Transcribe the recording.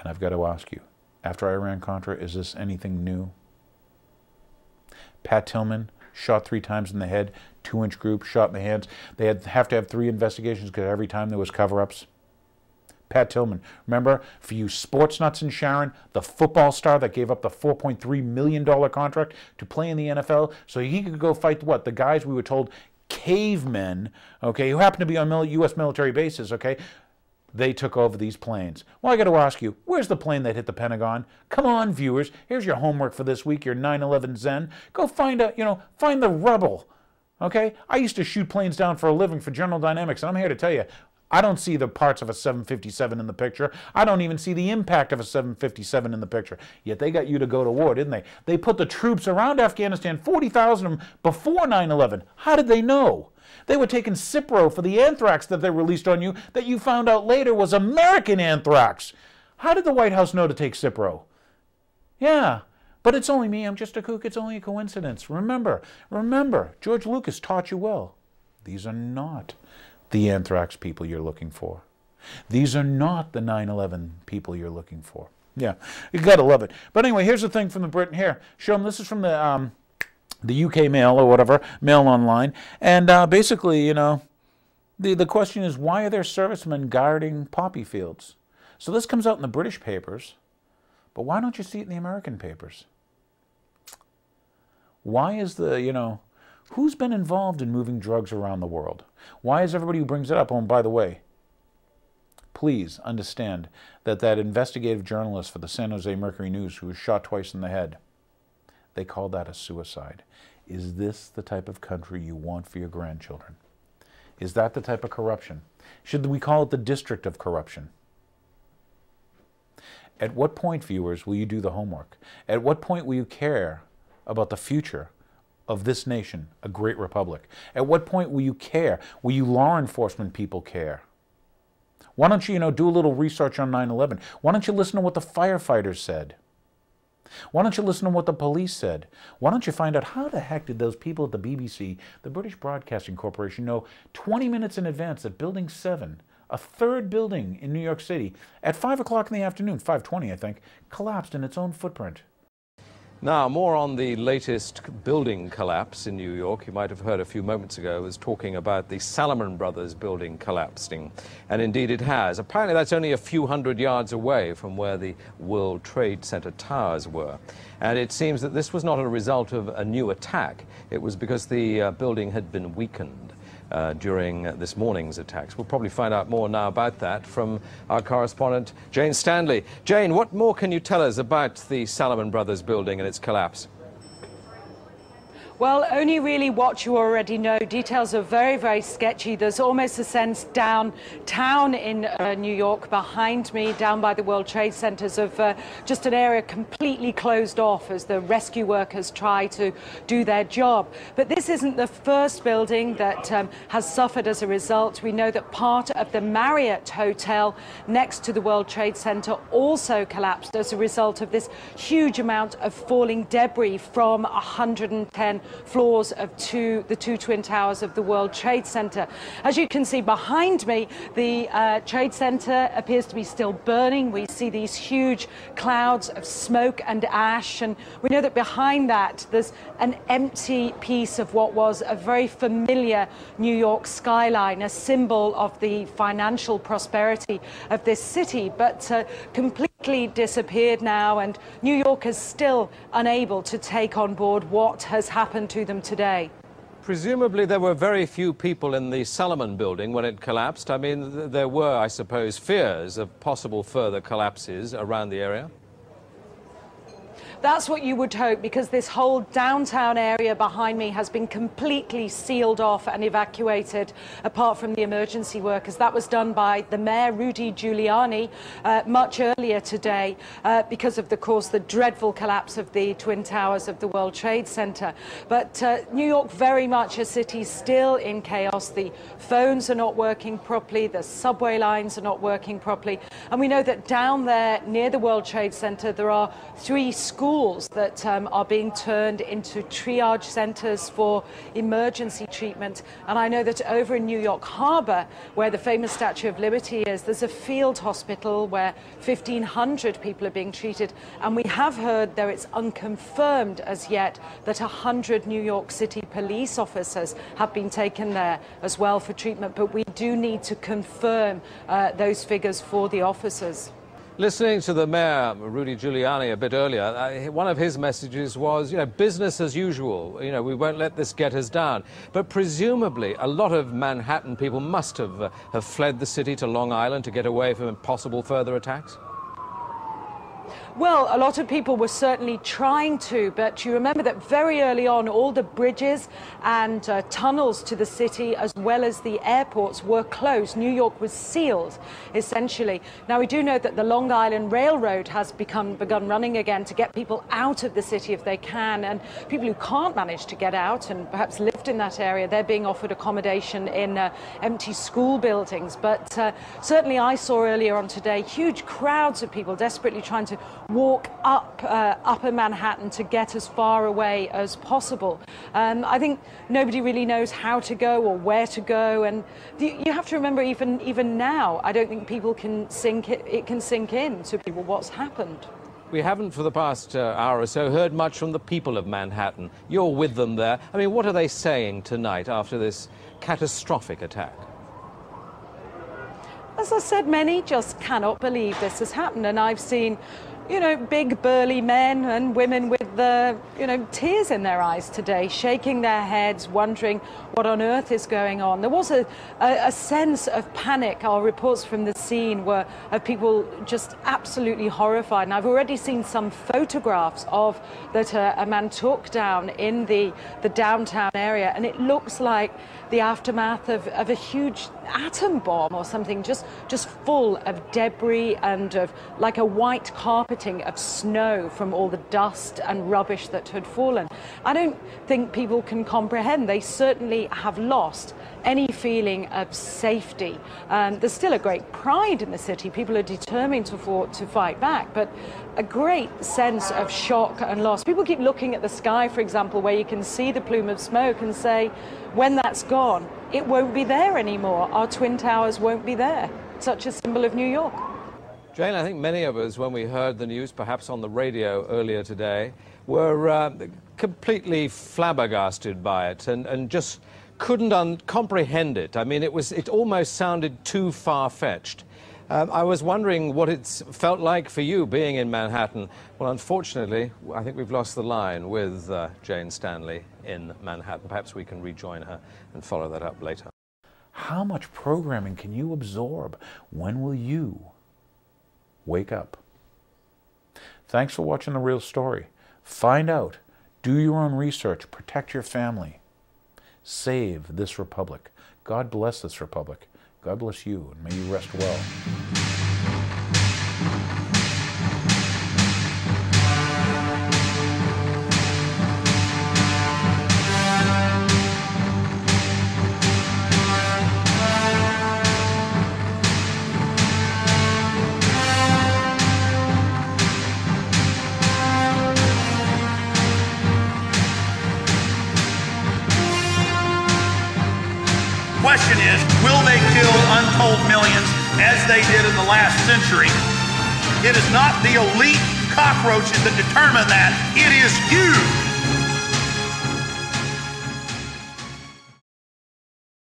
And I've got to ask you, after Iran-Contra, is this anything new? Pat Tillman, shot 3 times in the head, 2-inch group, shot in the hands. They have to have 3 investigations because every time there was cover-ups. Pat Tillman, remember, for you sports nuts in Sharon, the football star that gave up the $4.3 million contract to play in the NFL so he could go fight what? The guys we were told cavemen, okay, who happen to be on U.S. military bases, okay? They took over these planes. Well, I got to ask you, where's the plane that hit the Pentagon? Come on, viewers. Here's your homework for this week, your 9/11 Zen. Go find find the rubble, okay? I used to shoot planes down for a living for General Dynamics, and I'm here to tell you, I don't see the parts of a 757 in the picture. I don't even see the impact of a 757 in the picture. Yet they got you to go to war, didn't they? They put the troops around Afghanistan, 40,000 of them, before 9/11. How did they know? They were taking Cipro for the anthrax that they released on you that you found out later was American anthrax. How did the White House know to take Cipro? Yeah, but it's only me. I'm just a kook. It's only a coincidence. Remember, George Lucas taught you well. These are not the anthrax people you're looking for. These are not the 9/11 people you're looking for. Yeah, you gotta love it. But anyway, here's the thing from the Britain here. Show them, this is from the UK Mail or whatever, Mail Online. And basically, the question is, why are there servicemen guarding poppy fields? So this comes out in the British papers, but why don't you see it in the American papers? Why is who's been involved in moving drugs around the world? Why is everybody who brings it up? Oh, and by the way, please understand that investigative journalist for the San Jose Mercury News who was shot twice in the head, they call that a suicide. Is this the type of country you want for your grandchildren? Is that the type of corruption? Should we call it the district of corruption? At what point, viewers, will you do the homework? At what point will you care about the future of this nation, a great republic? At what point will you care? Will you law enforcement people care? Why don't you, do a little research on 9/11? Why don't you listen to what the firefighters said? Why don't you listen to what the police said? Why don't you find out how the heck did those people at the BBC, the British Broadcasting Corporation, know 20 minutes in advance that Building 7, a third building in New York City, at 5 o'clock in the afternoon, 5:20 I think, collapsed in its own footprint? Now, more on the latest building collapse in New York. You might have heard a few moments ago, I was talking about the Salomon Brothers building collapsing. And indeed it has. Apparently that's only a few hundred yards away from where the World Trade Center towers were. And it seems that this was not a result of a new attack. It was because the building had been weakened during this morning's attacks. We'll probably find out more now about that from our correspondent, Jane Stanley. Jane, what more can you tell us about the Salomon Brothers building and its collapse? Well, only really what you already know. Details are very, very sketchy. There's almost a sense downtown in New York behind me, down by the World Trade Centers, of just an area completely closed off as the rescue workers try to do their job. But this isn't the first building that has suffered as a result. We know that part of the Marriott Hotel next to the World Trade Center also collapsed as a result of this huge amount of falling debris from 110 floors of the two twin towers of the World Trade Center. As you can see behind me, the Trade Center appears to be still burning. We see these huge clouds of smoke and ash, and we know that behind that there's an empty piece of what was a very familiar New York skyline, a symbol of the financial prosperity of this city, but completely disappeared now, and New York is still unable to take on board what has happened to them today. Presumably there were very few people in the Salomon building when it collapsed. I mean, there were, I suppose, fears of possible further collapses around the area. That's what you would hope, because this whole downtown area behind me has been completely sealed off and evacuated, apart from the emergency workers. That was done by the mayor, Rudy Giuliani, much earlier today because of, course, the dreadful collapse of the Twin Towers of the World Trade Center. But New York, very much a city still in chaos. The phones are not working properly. The subway lines are not working properly. And we know that down there near the World Trade Center, there are 3 schools schools that are being turned into triage centers for emergency treatment. And I know that over in New York Harbor, where the famous Statue of Liberty is, there's a field hospital where 1,500 people are being treated. And we have heard, though it's unconfirmed as yet, that 100 New York City police officers have been taken there as well for treatment. But we do need to confirm those figures for the officers. Listening to the mayor, Rudy Giuliani, a bit earlier, one of his messages was, business as usual. We won't let this get us down. But presumably, a lot of Manhattan people must have fled the city to Long Island to get away from possible further attacks. Well, a lot of people were certainly trying to, but you remember that very early on, all the bridges and tunnels to the city, as well as the airports, were closed. New York was sealed, essentially. Now, we do know that the Long Island Railroad has begun running again to get people out of the city if they can, and people who can't manage to get out and perhaps lived in that area, they're being offered accommodation in empty school buildings. But certainly I saw earlier on today huge crowds of people desperately trying to walk up upper Manhattan to get as far away as possible. I think nobody really knows how to go or where to go, and you have to remember even now, I don't think people can it can sink in to people what's happened. We haven't for the past hour or so heard much from the people of Manhattan. You're with them there. I mean, what are they saying tonight after this catastrophic attack? As I said, many just cannot believe this has happened, and I've seen big burly men and women with tears in their eyes today, shaking their heads, wondering what on earth is going on. There was a sense of panic. Our reports from the scene were of people just absolutely horrified. And I've already seen some photographs of that a man took down in the downtown area, and it looks like the aftermath of a huge atom bomb or something, just full of debris and of like a white carpeting of snow from all the dust and rubbish that had fallen. I don't think people can comprehend. They certainly have lost any feeling of safety. There's still a great pride in the city. People are determined to fight back, but a great sense of shock and loss. People keep looking at the sky, for example, where you can see the plume of smoke, and say, when that's gone, it won't be there anymore. Our Twin Towers won't be there. Such a symbol of New York. Jane, I think many of us, when we heard the news, perhaps on the radio earlier today, were completely flabbergasted by it and just couldn't comprehend it. I mean, it almost sounded too far-fetched. I was wondering what it's felt like for you being in Manhattan. Well, unfortunately, I think we've lost the line with Jane Stanley in Manhattan. Perhaps we can rejoin her and follow that up later. How much programming can you absorb? When will you wake up? Thanks for watching The Real Story. Find out. Do your own research. Protect your family. Save this republic. God bless this republic. God bless you, and may you rest well. Question is, will they kill untold millions as they did in the last century? It is not the elite cockroaches that determine that. It is you.